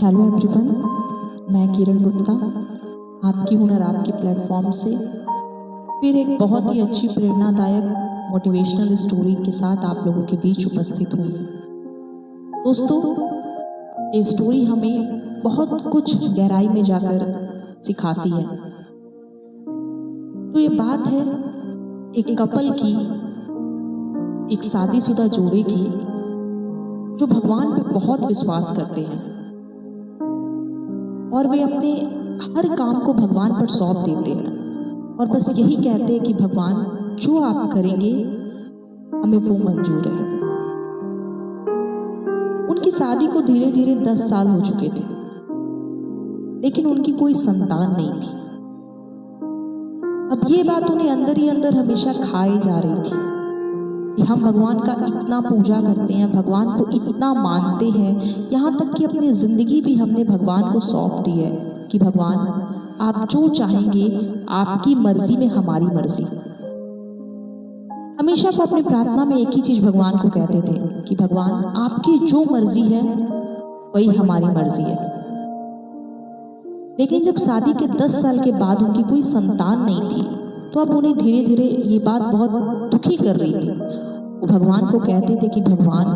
Hello everyone, मैं किरण गुप्ता आपकी हुनर आपकी प्लेटफॉर्म से फिर एक बहुत ही अच्छी प्रेरणादायक मोटिवेशनल स्टोरी के साथ आप लोगों के बीच उपस्थित हुई है। दोस्तों, ये स्टोरी हमें बहुत कुछ गहराई में जाकर सिखाती है। तो ये बात है एक कपल की, एक शादीशुदा जोड़े की जो भगवान पे बहुत विश्वास करते हैं और वे अपने हर काम को भगवान पर सौंप देते हैं और बस यही कहते हैं कि भगवान जो आप करेंगे हमें वो मंजूर है। उनकी शादी को धीरे धीरे 10 साल हो चुके थे, लेकिन उनकी कोई संतान नहीं थी। अब ये बात उन्हें अंदर ही अंदर हमेशा खाई जा रही थी कि हम भगवान का इतना पूजा करते हैं, भगवान को इतना मानते हैं, यहाँ तक कि अपनी जिंदगी भी हमने भगवान को सौंप दी है कि भगवान आप जो चाहेंगे, आपकी मर्जी में हमारी मर्जी। हमेशा वो अपनी प्रार्थना में एक ही चीज भगवान को कहते थे कि भगवान आपकी जो मर्जी है वही हमारी मर्जी है। लेकिन जब शादी के 10 साल के बाद उनकी कोई संतान नहीं थी, तो अब उन्हें धीरे धीरे ये बात बहुत दुखी कर रही थी। वो भगवान को कहते थे कि भगवान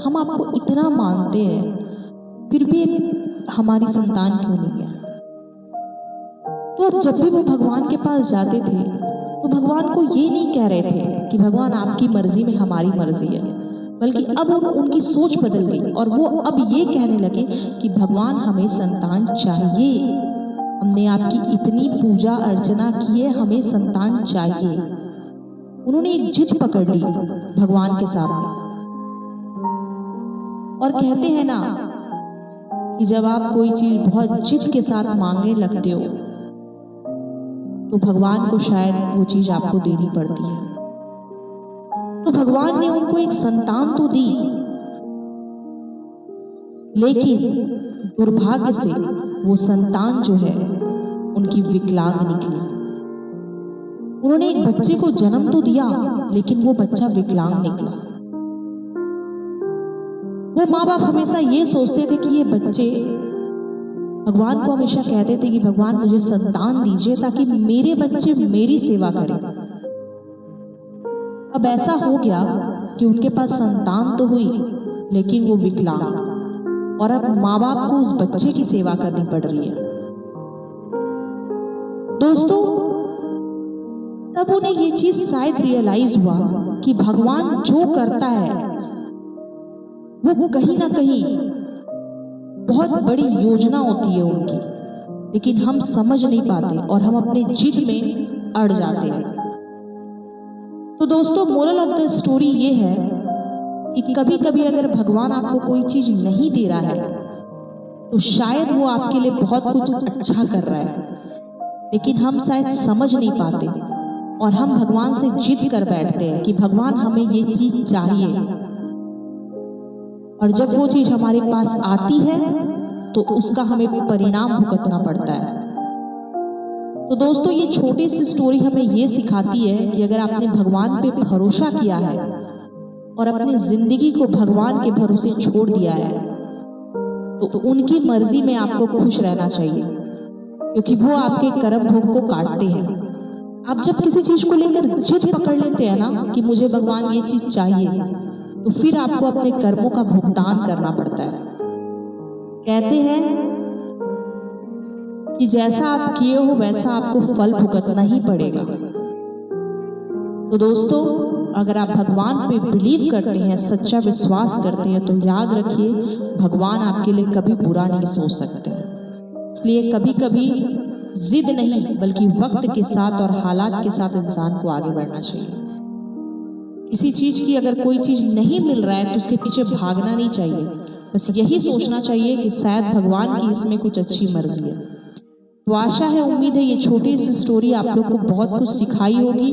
हम आपको इतना मानते हैं, फिर भी हमारी संतान क्यों नहीं है। तो अब जब भी वो भगवान के पास जाते थे तो भगवान को ये नहीं कह रहे थे कि भगवान आपकी मर्जी में हमारी मर्जी है, बल्कि अब उनकी सोच बदल गई और वो अब ये कहने लगे कि भगवान हमें संतान चाहिए, हमने आपकी इतनी पूजा अर्चना की है, हमें संतान चाहिए। उन्होंने एक जिद पकड़ ली भगवान के सामने और कहते हैं ना कि जब आप कोई चीज बहुत जिद के साथ मांगने लगते हो तो भगवान को शायद वो चीज आपको देनी पड़ती है। तो भगवान ने उनको एक संतान तो दी, लेकिन दुर्भाग्य से वो संतान जो है उनकी विकलांग निकली। उन्होंने एक बच्चे को जन्म तो दिया, लेकिन वो बच्चा विकलांग निकला। वो माँ बाप हमेशा ये सोचते थे कि ये बच्चे भगवान को हमेशा कहते थे कि भगवान मुझे संतान दीजिए ताकि मेरे बच्चे मेरी सेवा करें। अब ऐसा हो गया कि उनके पास संतान तो हुई, लेकिन वो विकलांग, और अब माँ बाप को उस बच्चे की सेवा करनी पड़ रही है। दोस्तों, तब उन्हें ये चीज शायद रियलाइज हुआ कि भगवान जो करता है वो कहीं ना कहीं बहुत बड़ी योजना होती है उनकी, लेकिन हम समझ नहीं पाते और हम अपने जिद में अड़ जाते हैं। तो दोस्तों, मोरल ऑफ द स्टोरी ये है कि कभी कभी अगर भगवान आपको कोई चीज नहीं दे रहा है तो शायद वो आपके लिए बहुत कुछ अच्छा कर रहा है, लेकिन हम शायद समझ नहीं पाते और हम भगवान से जिद कर बैठते हैं कि भगवान हमें ये चीज चाहिए, और जब वो चीज हमारे पास आती है तो उसका हमें परिणाम भुगतना पड़ता है। तो दोस्तों, ये छोटी सी स्टोरी हमें ये सिखाती है कि अगर आपने भगवान पे भरोसा किया है और अपनी जिंदगी को भगवान के भरोसे छोड़ दिया है तो उनकी मर्जी में आपको खुश रहना चाहिए, क्योंकि वो आपके कर्म भोग को काटते हैं। आप जब किसी चीज को लेकर जिद पकड़ लेते हैं ना कि मुझे भगवान ये चीज चाहिए, तो फिर आपको अपने कर्मों का भुगतान करना पड़ता है। कहते हैं कि जैसा आप किए हो वैसा आपको फल भुगतना ही पड़ेगा। तो दोस्तों, अगर आप भगवान पे बिलीव करते हैं, सच्चा विश्वास करते हैं, तो याद रखिए भगवान आपके लिए कभी बुरा नहीं सोच सकते। इसलिए कभी कभी जिद नहीं बल्कि वक्त के साथ और हालात के साथ इंसान को आगे बढ़ना चाहिए। किसी चीज की अगर कोई चीज नहीं मिल रहा है तो उसके पीछे भागना नहीं चाहिए, बस यही सोचना चाहिए कि शायद भगवान की इसमें कुछ अच्छी मर्जी है। तो आशा है, उम्मीद है ये छोटी सी स्टोरी आप लोग को बहुत कुछ सिखाई होगी।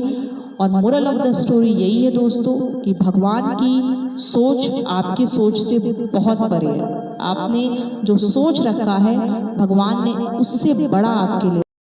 और मोरल ऑफ द स्टोरी यही है दोस्तों कि भगवान की सोच आपकी सोच से बहुत परे है। आपने जो सोच रखा है भगवान ने उससे बड़ा आपके लिए